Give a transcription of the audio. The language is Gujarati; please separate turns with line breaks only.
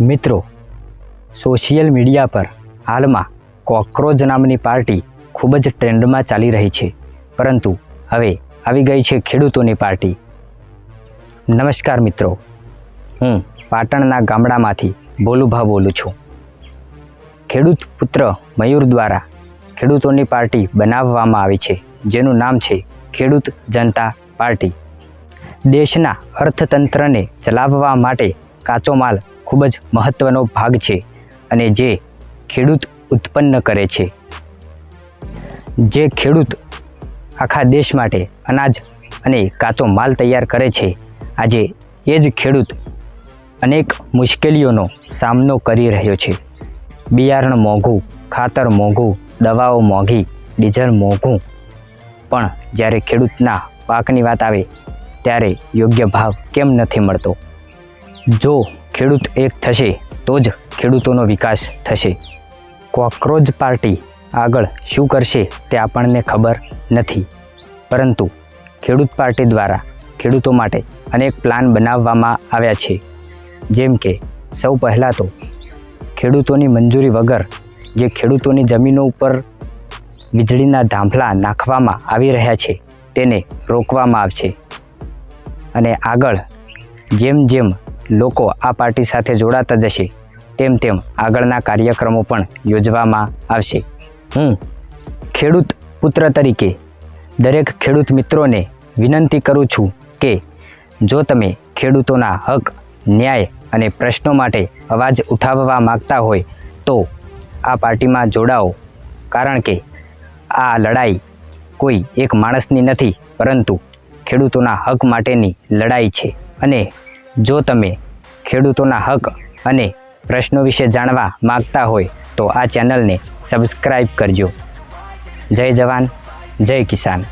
મિત્રો, સોશિયલ મીડિયા પર હાલમાં કોકરોચ નામની પાર્ટી ખૂબ જ ટ્રેન્ડમાં ચાલી રહી છે, પરંતુ હવે આવી ગઈ છે ખેડૂતોની પાર્ટી. નમસ્કાર મિત્રો, હું પાટણના ગામડામાંથી ભોલુભા બોલું છું. ખેડૂત પુત્ર મયુર દ્વારા ખેડૂતોની પાર્ટી બનાવવામાં આવી છે, જેનું નામ છે ખેડૂત જનતા પાર્ટી. દેશના અર્થતંત્રને ચલાવવા માટે કાચો માલ ખૂબ જ મહત્ત્વનો ભાગ છે અને જે ખેડૂત ઉત્પન્ન કરે છે. જે ખેડૂત આખા દેશ માટે અનાજ અને કાચો માલ તૈયાર કરે છે, આજે એ જ ખેડૂત અનેક મુશ્કેલીઓનો સામનો કરી રહ્યો છે. બિયારણ મોંઘું, ખાતર મોંઘું, દવાઓ મોંઘી, ડીઝલ મોંઘું, પણ જ્યારે ખેડૂતના પાકની વાત આવે ત્યારે યોગ્ય ભાવ કેમ નથી મળતો? જો ખેડૂત એક થશે તો જ ખેડૂતોનો વિકાસ થશે. કોકરોચ પાર્ટી આગળ શું કરશે તે આપણને ખબર નથી, પરંતુ ખેડૂત પાર્ટી દ્વારા ખેડૂતો માટે અનેક પ્લાન બનાવવામાં આવ્યા છે. જેમ કે સૌ પહેલાં તો ખેડૂતોની મંજૂરી વગર જે ખેડૂતોની જમીનો ઉપર વીજળીના થાંભલા નાખવામાં આવી રહ્યા છે તેને રોકવામાં આવશે, અને આગળ જેમ જેમ લોકો આ પાર્ટી સાથે જોડાતા જશે તેમ તેમ આગળના કાર્યક્રમો પણ યોજવામાં આવશે. હું ખેડૂત પુત્ર તરીકે દરેક ખેડૂત મિત્રોને વિનંતી કરું છું કે જો તમે ખેડૂતોના હક, ન્યાય અને પ્રશ્નો માટે અવાજ ઉઠાવવા માગતા હોય તો આ પાર્ટીમાં જોડાઓ, કારણ કે આ લડાઈ કોઈ એક માણસની નથી, પરંતુ ખેડૂતોના હક માટેની લડાઈ છે. અને જો તમે ખેડૂતોના હક અને પ્રશ્નો વિશે જાણવા માગતા હોય તો આ ચેનલને સબસ્ક્રાઈબ કરજો. જય જવાન, જય કિસાન.